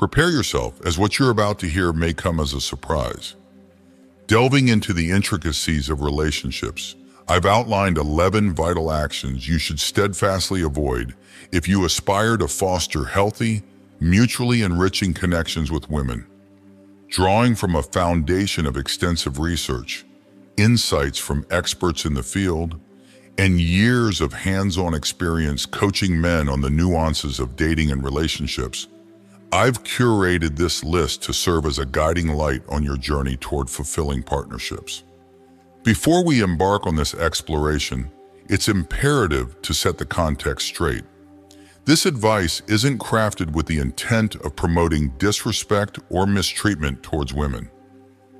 Prepare yourself, as what you're about to hear may come as a surprise. Delving into the intricacies of relationships, I've outlined 11 vital actions you should steadfastly avoid if you aspire to foster healthy, mutually enriching connections with women. Drawing from a foundation of extensive research, insights from experts in the field, and years of hands-on experience coaching men on the nuances of dating and relationships, I've curated this list to serve as a guiding light on your journey toward fulfilling partnerships. Before we embark on this exploration, it's imperative to set the context straight. This advice isn't crafted with the intent of promoting disrespect or mistreatment towards women.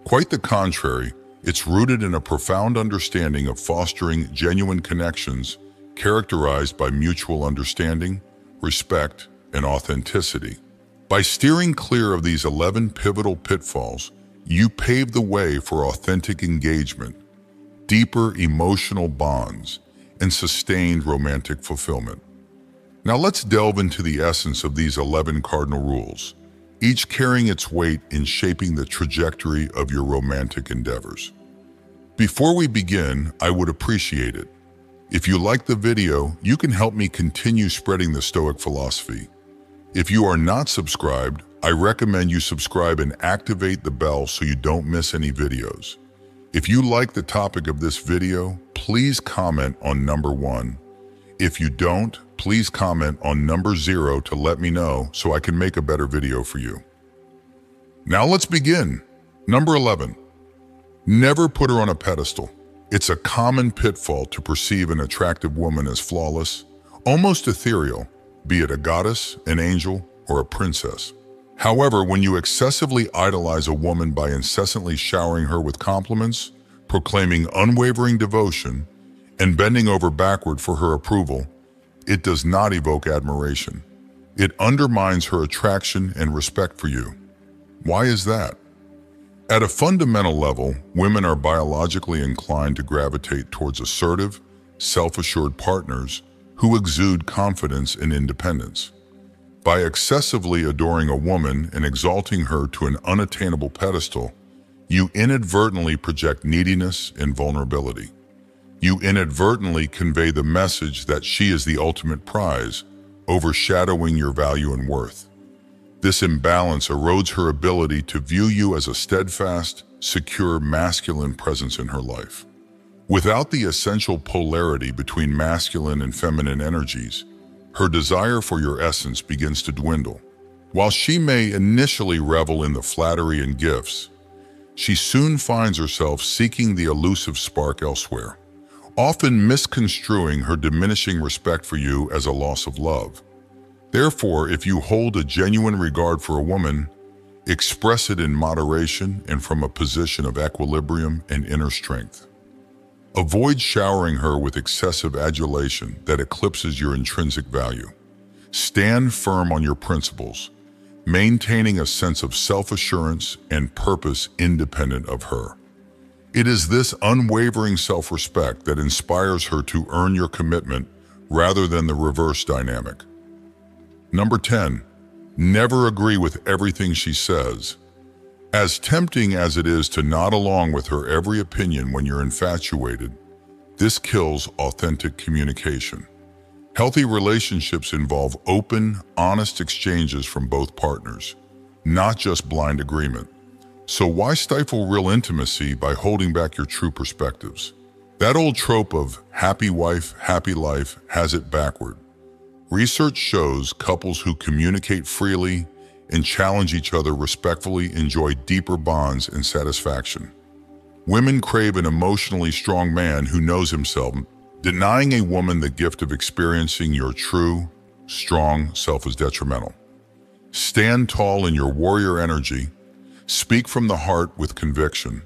Quite the contrary, it's rooted in a profound understanding of fostering genuine connections characterized by mutual understanding, respect, and authenticity. By steering clear of these 11 pivotal pitfalls, you pave the way for authentic engagement, deeper emotional bonds, and sustained romantic fulfillment. Now let's delve into the essence of these 11 cardinal rules, each carrying its weight in shaping the trajectory of your romantic endeavors. Before we begin, I would appreciate it if you like the video, you can help me continue spreading the Stoic philosophy. If you are not subscribed, I recommend you subscribe and activate the bell so you don't miss any videos. If you like the topic of this video, please comment on number 1. If you don't, please comment on number 0 to let me know so I can make a better video for you. Now let's begin. Number 11. Never put her on a pedestal. It's a common pitfall to perceive an attractive woman as flawless, almost ethereal, be it a goddess, an angel, or a princess. However, when you excessively idolize a woman by incessantly showering her with compliments, proclaiming unwavering devotion, and bending over backward for her approval, it does not evoke admiration. It undermines her attraction and respect for you. Why is that? At a fundamental level, women are biologically inclined to gravitate towards assertive, self-assured partners who exude confidence and independence. By excessively adoring a woman and exalting her to an unattainable pedestal, you inadvertently project neediness and vulnerability. You inadvertently convey the message that she is the ultimate prize, overshadowing your value and worth. This imbalance erodes her ability to view you as a steadfast, secure, masculine presence in her life. Without the essential polarity between masculine and feminine energies, her desire for your essence begins to dwindle. While she may initially revel in the flattery and gifts, she soon finds herself seeking the elusive spark elsewhere, often misconstruing her diminishing respect for you as a loss of love. Therefore, if you hold a genuine regard for a woman, express it in moderation and from a position of equilibrium and inner strength. Avoid showering her with excessive adulation that eclipses your intrinsic value. Stand firm on your principles, maintaining a sense of self-assurance and purpose independent of her. It is this unwavering self-respect that inspires her to earn your commitment rather than the reverse dynamic. Number 10. Never agree with everything she says. As tempting as it is to nod along with her every opinion when you're infatuated, this kills authentic communication. Healthy relationships involve open, honest exchanges from both partners, not just blind agreement. So why stifle real intimacy by holding back your true perspectives? That old trope of happy wife, happy life has it backward. Research shows couples who communicate freely and challenge each other respectfully enjoy deeper bonds and satisfaction. Women crave an emotionally strong man who knows himself. Denying a woman the gift of experiencing your true, strong self is detrimental. Stand tall in your warrior energy. Speak from the heart with conviction.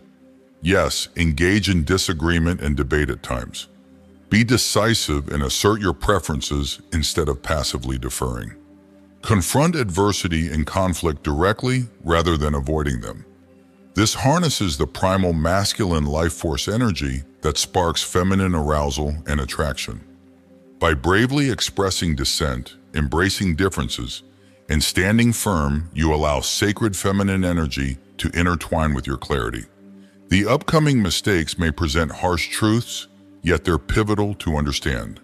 Yes, engage in disagreement and debate at times. Be decisive and assert your preferences instead of passively deferring. Confront adversity and conflict directly rather than avoiding them. This harnesses the primal masculine life force energy that sparks feminine arousal and attraction. By bravely expressing dissent, embracing differences, And standing firm, you allow sacred feminine energy to intertwine with your clarity. The upcoming mistakes may present harsh truths, yet they're pivotal to understand.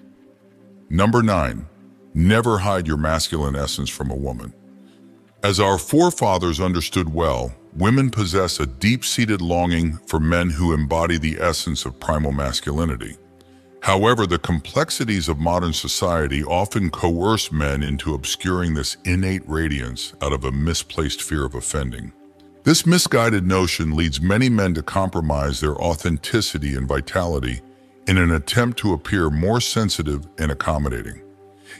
Number 9, never hide your masculine essence from a woman. As our forefathers understood well, women possess a deep-seated longing for men who embody the essence of primal masculinity. However, the complexities of modern society often coerce men into obscuring this innate radiance out of a misplaced fear of offending. This misguided notion leads many men to compromise their authenticity and vitality in an attempt to appear more sensitive and accommodating.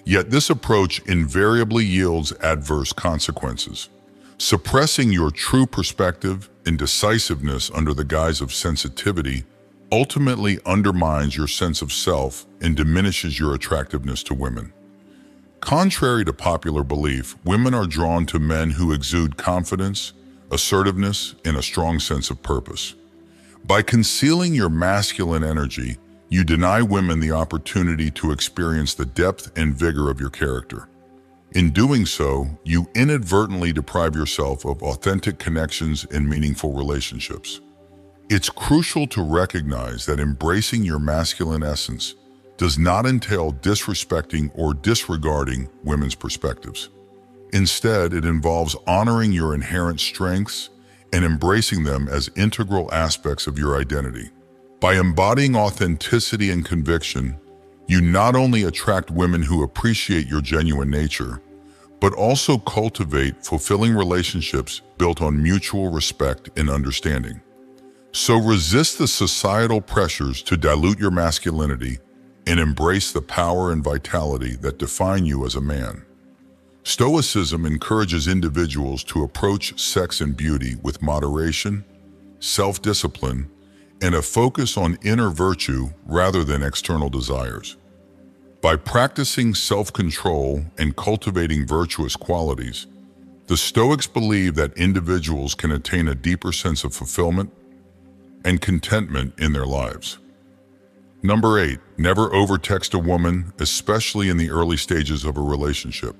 Yet this approach invariably yields adverse consequences. Suppressing your true perspective and decisiveness under the guise of sensitivity ultimately undermines your sense of self and diminishes your attractiveness to women. Contrary to popular belief, women are drawn to men who exude confidence, assertiveness, and a strong sense of purpose. By concealing your masculine energy, you deny women the opportunity to experience the depth and vigor of your character. In doing so, you inadvertently deprive yourself of authentic connections and meaningful relationships. It's crucial to recognize that embracing your masculine essence does not entail disrespecting or disregarding women's perspectives. Instead, it involves honoring your inherent strengths and embracing them as integral aspects of your identity. By embodying authenticity and conviction, you not only attract women who appreciate your genuine nature, but also cultivate fulfilling relationships built on mutual respect and understanding. So resist the societal pressures to dilute your masculinity and embrace the power and vitality that define you as a man. Stoicism encourages individuals to approach sex and beauty with moderation, self-discipline, and a focus on inner virtue rather than external desires. By practicing self-control and cultivating virtuous qualities, the Stoics believe that individuals can attain a deeper sense of fulfillment and contentment in their lives. Number 8, never overtext a woman, especially in the early stages of a relationship.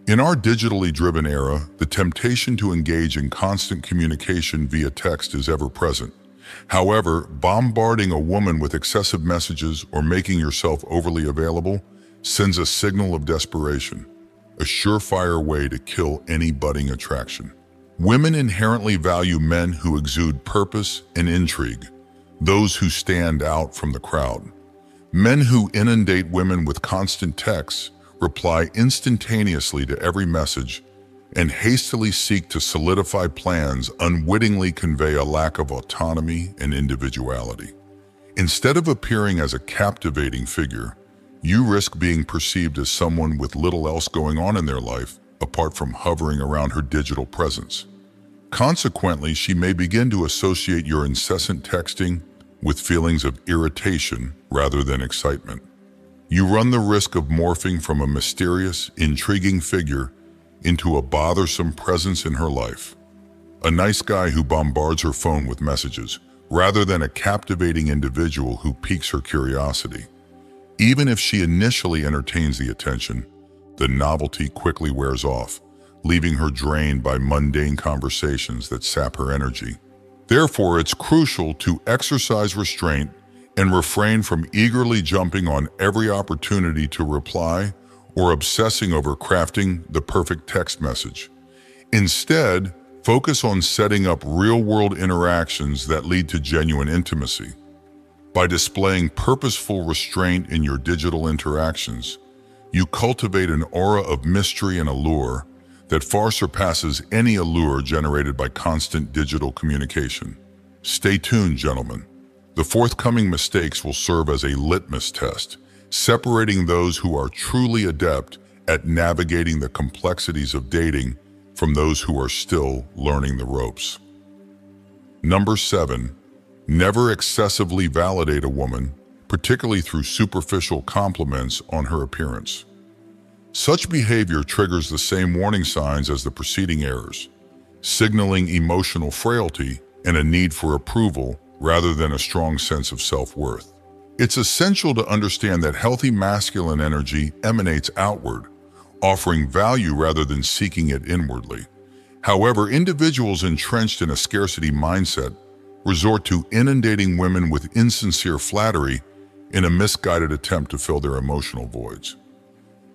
In our digitally driven era, the temptation to engage in constant communication via text is ever present. However, bombarding a woman with excessive messages or making yourself overly available sends a signal of desperation, a surefire way to kill any budding attraction. Women inherently value men who exude purpose and intrigue, those who stand out from the crowd. Men who inundate women with constant texts, reply instantaneously to every message, and hastily seek to solidify plans unwittingly convey a lack of autonomy and individuality. Instead of appearing as a captivating figure, you risk being perceived as someone with little else going on in their life apart from hovering around her digital presence. Consequently, she may begin to associate your incessant texting with feelings of irritation rather than excitement. You run the risk of morphing from a mysterious, intriguing figure into a bothersome presence in her life. A nice guy who bombards her phone with messages, rather than a captivating individual who piques her curiosity. Even if she initially entertains the attention, the novelty quickly wears off, leaving her drained by mundane conversations that sap her energy. Therefore, it's crucial to exercise restraint and refrain from eagerly jumping on every opportunity to reply or obsessing over crafting the perfect text message. Instead, focus on setting up real-world interactions that lead to genuine intimacy. By displaying purposeful restraint in your digital interactions, you cultivate an aura of mystery and allure that far surpasses any allure generated by constant digital communication. Stay tuned, gentlemen. The forthcoming mistakes will serve as a litmus test, separating those who are truly adept at navigating the complexities of dating from those who are still learning the ropes. Number 7, never excessively validate a woman, particularly through superficial compliments on her appearance. Such behavior triggers the same warning signs as the preceding errors, signaling emotional frailty and a need for approval rather than a strong sense of self-worth. It's essential to understand that healthy masculine energy emanates outward, offering value rather than seeking it inwardly. However, individuals entrenched in a scarcity mindset resort to inundating women with insincere flattery in a misguided attempt to fill their emotional voids.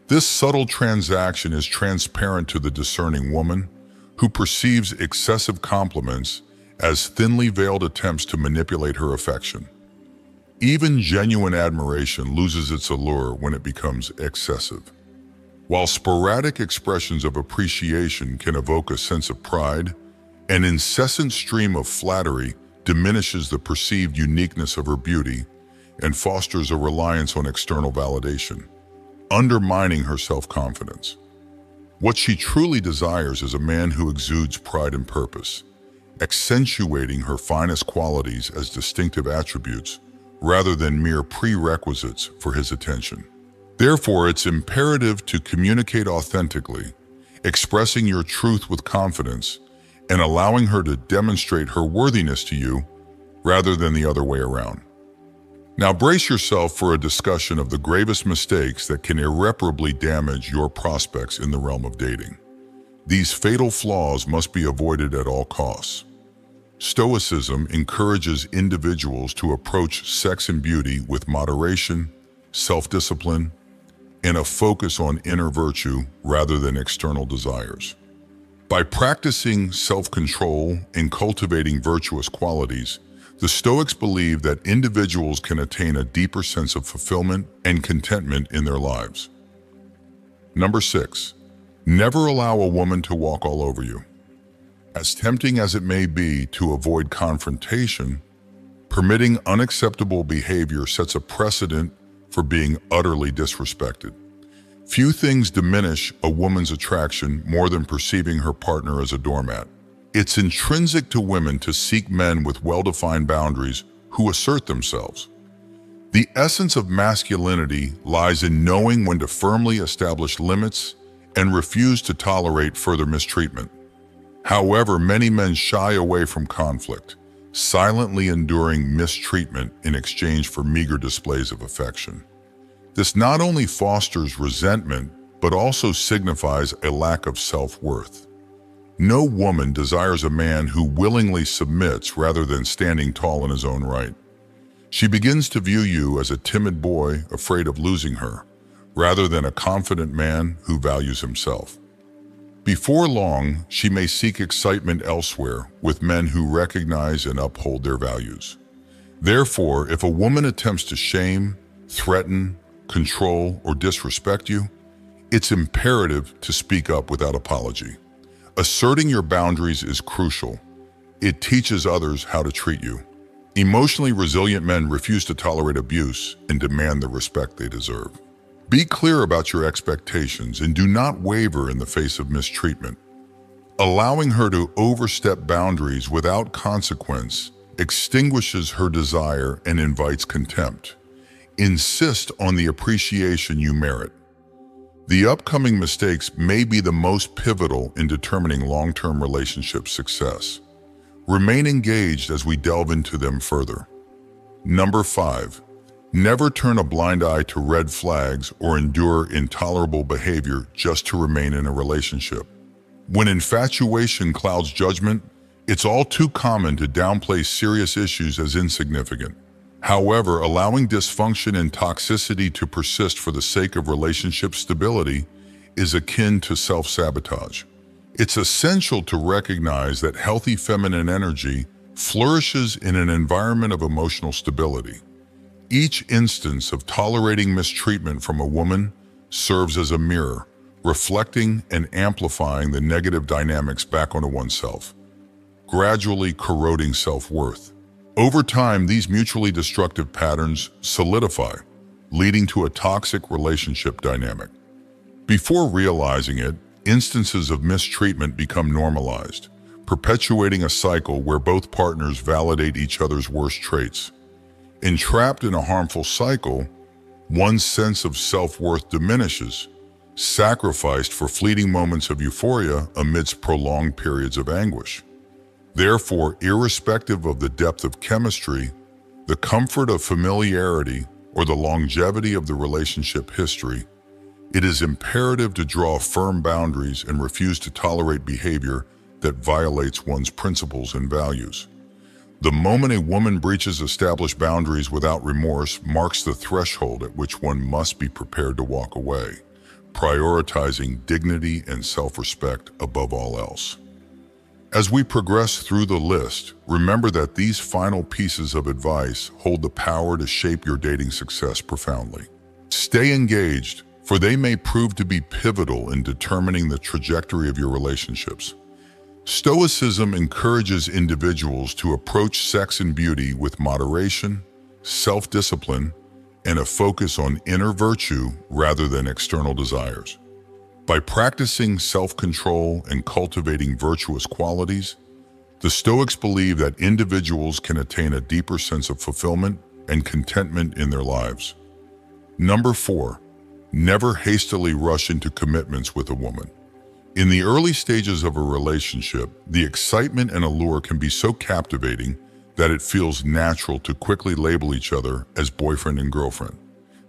This subtle transaction is transparent to the discerning woman, who perceives excessive compliments as thinly veiled attempts to manipulate her affection. Even genuine admiration loses its allure when it becomes excessive. While sporadic expressions of appreciation can evoke a sense of pride, an incessant stream of flattery diminishes the perceived uniqueness of her beauty and fosters a reliance on external validation, undermining her self-confidence. What she truly desires is a man who exudes pride and purpose, accentuating her finest qualities as distinctive attributes rather than mere prerequisites for his attention. Therefore, it's imperative to communicate authentically, expressing your truth with confidence and allowing her to demonstrate her worthiness to you rather than the other way around. Now brace yourself for a discussion of the gravest mistakes that can irreparably damage your prospects in the realm of dating. These fatal flaws must be avoided at all costs. Stoicism encourages individuals to approach sex and beauty with moderation, self-discipline, and a focus on inner virtue rather than external desires. By practicing self-control and cultivating virtuous qualities, the Stoics believe that individuals can attain a deeper sense of fulfillment and contentment in their lives. Number 6, never allow a woman to walk all over you. As tempting as it may be to avoid confrontation, permitting unacceptable behavior sets a precedent for being utterly disrespected. Few things diminish a woman's attraction more than perceiving her partner as a doormat. It's intrinsic to women to seek men with well-defined boundaries who assert themselves. The essence of masculinity lies in knowing when to firmly establish limits and refuse to tolerate further mistreatment. However, many men shy away from conflict, silently enduring mistreatment in exchange for meager displays of affection. This not only fosters resentment, but also signifies a lack of self-worth. No woman desires a man who willingly submits rather than standing tall in his own right. She begins to view you as a timid boy afraid of losing her, rather than a confident man who values himself. Before long, she may seek excitement elsewhere with men who recognize and uphold their values. Therefore, if a woman attempts to shame, threaten, control, or disrespect you, it's imperative to speak up without apology. Asserting your boundaries is crucial. It teaches others how to treat you. Emotionally resilient men refuse to tolerate abuse and demand the respect they deserve. Be clear about your expectations and do not waver in the face of mistreatment. Allowing her to overstep boundaries without consequence extinguishes her desire and invites contempt. Insist on the appreciation you merit. The upcoming mistakes may be the most pivotal in determining long-term relationship success. Remain engaged as we delve into them further. Number 5, never turn a blind eye to red flags or endure intolerable behavior just to remain in a relationship. When infatuation clouds judgment, it's all too common to downplay serious issues as insignificant. However, allowing dysfunction and toxicity to persist for the sake of relationship stability is akin to self-sabotage. It's essential to recognize that healthy feminine energy flourishes in an environment of emotional stability. Each instance of tolerating mistreatment from a woman serves as a mirror, reflecting and amplifying the negative dynamics back onto oneself, gradually corroding self-worth. Over time, these mutually destructive patterns solidify, leading to a toxic relationship dynamic. Before realizing it, instances of mistreatment become normalized, perpetuating a cycle where both partners validate each other's worst traits. Entrapped in a harmful cycle, one's sense of self-worth diminishes, sacrificed for fleeting moments of euphoria amidst prolonged periods of anguish. Therefore, irrespective of the depth of chemistry, the comfort of familiarity, or the longevity of the relationship history, It is imperative to draw firm boundaries and refuse to tolerate behavior that violates one's principles and values. The moment a woman breaches established boundaries without remorse marks the threshold at which one must be prepared to walk away, prioritizing dignity and self-respect above all else. As we progress through the list, remember that these final pieces of advice hold the power to shape your dating success profoundly. Stay engaged, for they may prove to be pivotal in determining the trajectory of your relationships. Stoicism encourages individuals to approach sex and beauty with moderation, self-discipline, and a focus on inner virtue rather than external desires. By practicing self-control and cultivating virtuous qualities, the Stoics believe that individuals can attain a deeper sense of fulfillment and contentment in their lives. Number 4, never hastily rush into commitments with a woman. In the early stages of a relationship, the excitement and allure can be so captivating that it feels natural to quickly label each other as boyfriend and girlfriend.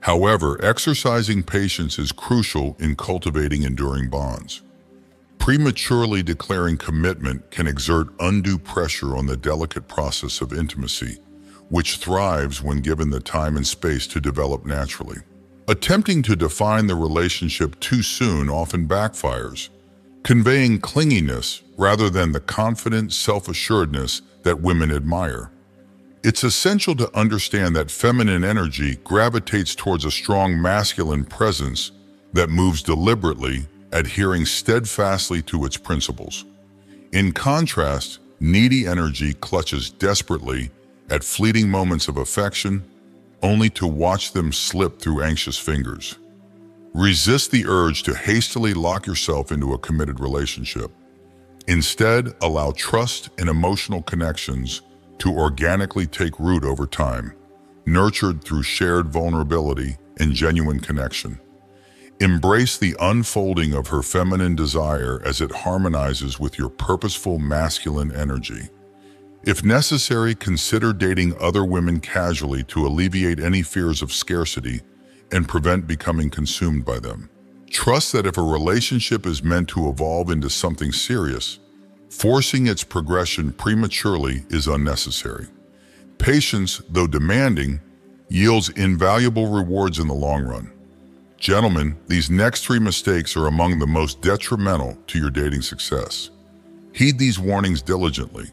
However, exercising patience is crucial in cultivating enduring bonds. Prematurely declaring commitment can exert undue pressure on the delicate process of intimacy, which thrives when given the time and space to develop naturally. Attempting to define the relationship too soon often backfires, conveying clinginess rather than the confident self-assuredness that women admire. It's essential to understand that feminine energy gravitates towards a strong masculine presence that moves deliberately, adhering steadfastly to its principles. In contrast, needy energy clutches desperately at fleeting moments of affection, only to watch them slip through anxious fingers. Resist the urge to hastily lock yourself into a committed relationship. Instead, allow trust and emotional connections to organically take root over time, nurtured through shared vulnerability and genuine connection. Embrace the unfolding of her feminine desire as it harmonizes with your purposeful masculine energy. If necessary, consider dating other women casually to alleviate any fears of scarcity and prevent becoming consumed by them. Trust that if a relationship is meant to evolve into something serious, forcing its progression prematurely is unnecessary. Patience, though demanding, yields invaluable rewards in the long run. Gentlemen, these next 3 mistakes are among the most detrimental to your dating success. Heed these warnings diligently,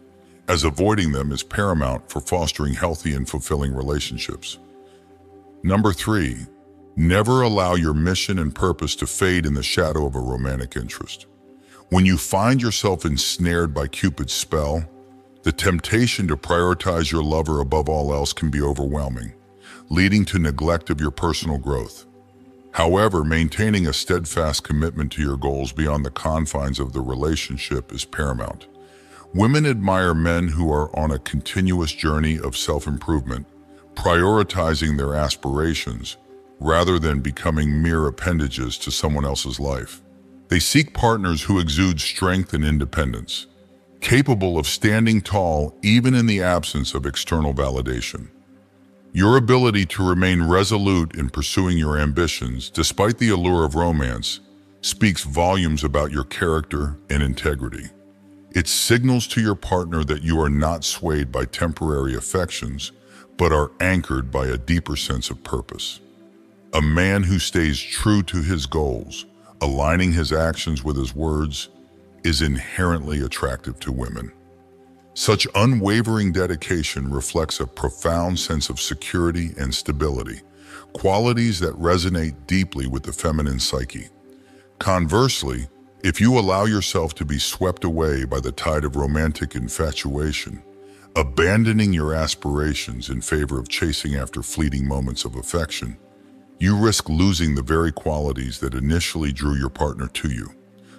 as avoiding them is paramount for fostering healthy and fulfilling relationships. Number 3, never allow your mission and purpose to fade in the shadow of a romantic interest. When you find yourself ensnared by Cupid's spell, the temptation to prioritize your lover above all else can be overwhelming, leading to neglect of your personal growth. However, maintaining a steadfast commitment to your goals beyond the confines of the relationship is paramount. Women admire men who are on a continuous journey of self-improvement, prioritizing their aspirations rather than becoming mere appendages to someone else's life. They seek partners who exude strength and independence, capable of standing tall even in the absence of external validation. Your ability to remain resolute in pursuing your ambitions, despite the allure of romance, speaks volumes about your character and integrity. It signals to your partner that you are not swayed by temporary affections, but are anchored by a deeper sense of purpose. A man who stays true to his goals, aligning his actions with his words, is inherently attractive to women. Such unwavering dedication reflects a profound sense of security and stability, qualities that resonate deeply with the feminine psyche. Conversely, if you allow yourself to be swept away by the tide of romantic infatuation, abandoning your aspirations in favor of chasing after fleeting moments of affection, you risk losing the very qualities that initially drew your partner to you.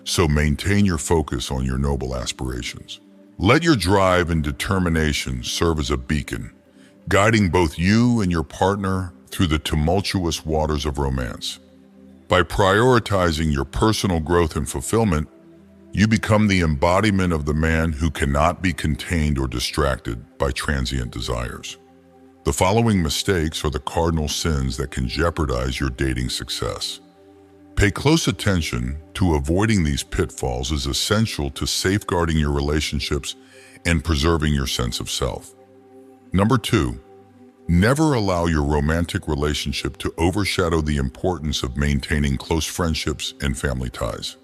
So maintain your focus on your noble aspirations. Let your drive and determination serve as a beacon, guiding both you and your partner through the tumultuous waters of romance. By prioritizing your personal growth and fulfillment, you become the embodiment of the man who cannot be contained or distracted by transient desires. The following mistakes are the cardinal sins that can jeopardize your dating success. Pay close attention to avoiding these pitfalls is essential to safeguarding your relationships and preserving your sense of self. Number 2, never allow your romantic relationship to overshadow the importance of maintaining close friendships and family ties.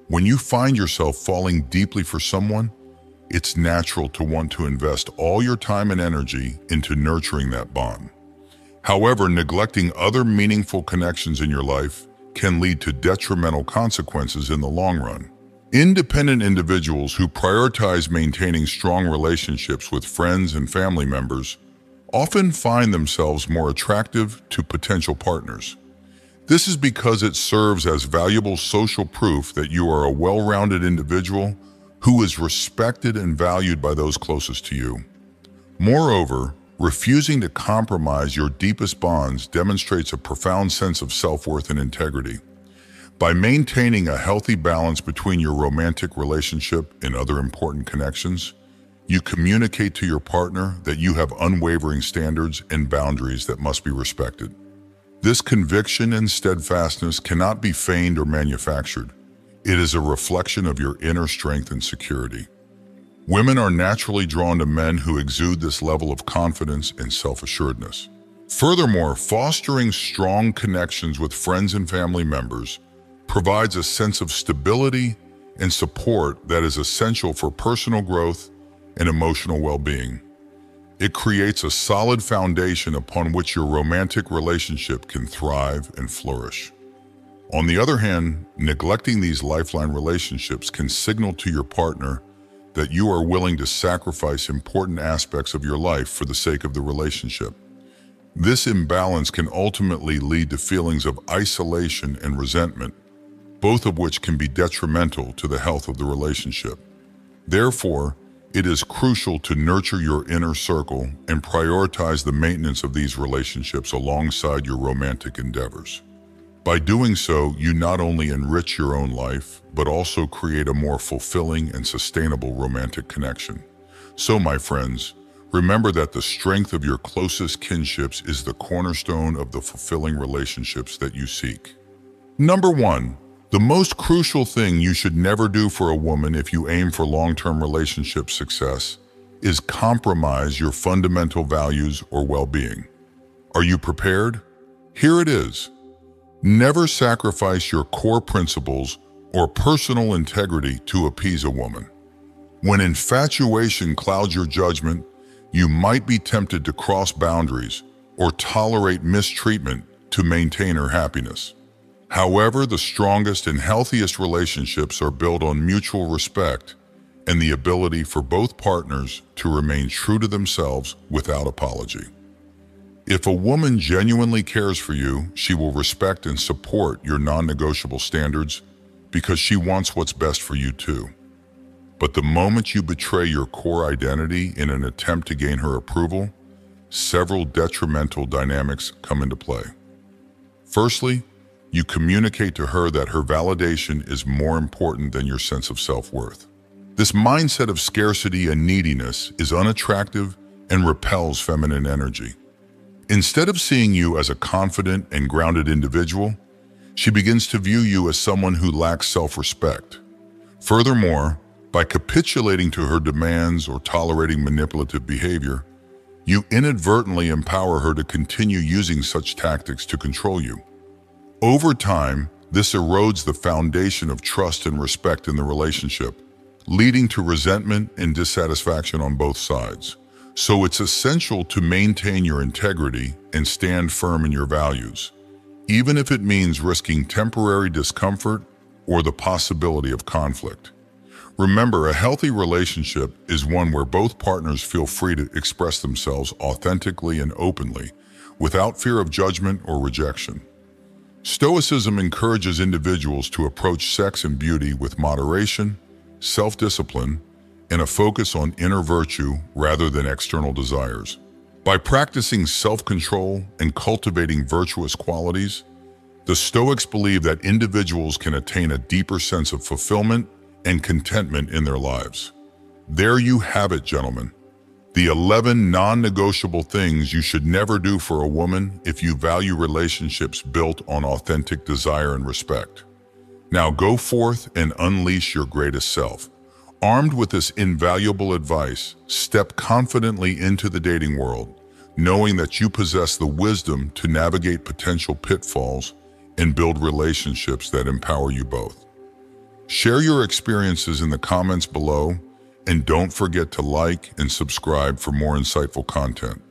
When you find yourself falling deeply for someone, it's natural to want to invest all your time and energy into nurturing that bond. However, neglecting other meaningful connections in your life can lead to detrimental consequences in the long run. Independent individuals who prioritize maintaining strong relationships with friends and family members often find themselves more attractive to potential partners. This is because it serves as valuable social proof that you are a well-rounded individual who is respected and valued by those closest to you. Moreover, refusing to compromise your deepest bonds demonstrates a profound sense of self-worth and integrity. By maintaining a healthy balance between your romantic relationship and other important connections, you communicate to your partner that you have unwavering standards and boundaries that must be respected. This conviction and steadfastness cannot be feigned or manufactured. It is a reflection of your inner strength and security. Women are naturally drawn to men who exude this level of confidence and self-assuredness. Furthermore, fostering strong connections with friends and family members provides a sense of stability and support that is essential for personal growth and emotional well-being. It creates a solid foundation upon which your romantic relationship can thrive and flourish. On the other hand, neglecting these lifeline relationships can signal to your partner that you are willing to sacrifice important aspects of your life for the sake of the relationship. This imbalance can ultimately lead to feelings of isolation and resentment, both of which can be detrimental to the health of the relationship. Therefore, it is crucial to nurture your inner circle and prioritize the maintenance of these relationships alongside your romantic endeavors. By doing so, you not only enrich your own life, but also create a more fulfilling and sustainable romantic connection. So, my friends, remember that the strength of your closest kinships is the cornerstone of the fulfilling relationships that you seek. Number 1. The most crucial thing you should never do for a woman if you aim for long-term relationship success is compromise your fundamental values or well-being. Are you prepared? Here it is. Never sacrifice your core principles or personal integrity to appease a woman. When infatuation clouds your judgment, you might be tempted to cross boundaries or tolerate mistreatment to maintain her happiness. However, the strongest and healthiest relationships are built on mutual respect and the ability for both partners to remain true to themselves without apology. If a woman genuinely cares for you, she will respect and support your non-negotiable standards because she wants what's best for you too. But the moment you betray your core identity in an attempt to gain her approval, several detrimental dynamics come into play. Firstly, you communicate to her that her validation is more important than your sense of self-worth. This mindset of scarcity and neediness is unattractive and repels feminine energy. Instead of seeing you as a confident and grounded individual, she begins to view you as someone who lacks self-respect. Furthermore, by capitulating to her demands or tolerating manipulative behavior, you inadvertently empower her to continue using such tactics to control you. Over time, this erodes the foundation of trust and respect in the relationship, leading to resentment and dissatisfaction on both sides. So it's essential to maintain your integrity and stand firm in your values, even if it means risking temporary discomfort or the possibility of conflict. Remember, a healthy relationship is one where both partners feel free to express themselves authentically and openly, without fear of judgment or rejection. Stoicism encourages individuals to approach sex and beauty with moderation, self-discipline, and a focus on inner virtue rather than external desires. By practicing self-control and cultivating virtuous qualities, the Stoics believe that individuals can attain a deeper sense of fulfillment and contentment in their lives. There you have it, gentlemen. The 11 non-negotiable things you should never do for a woman if you value relationships built on authentic desire and respect. Now go forth and unleash your greatest self. Armed with this invaluable advice, step confidently into the dating world, knowing that you possess the wisdom to navigate potential pitfalls and build relationships that empower you both. Share your experiences in the comments below, and don't forget to like and subscribe for more insightful content.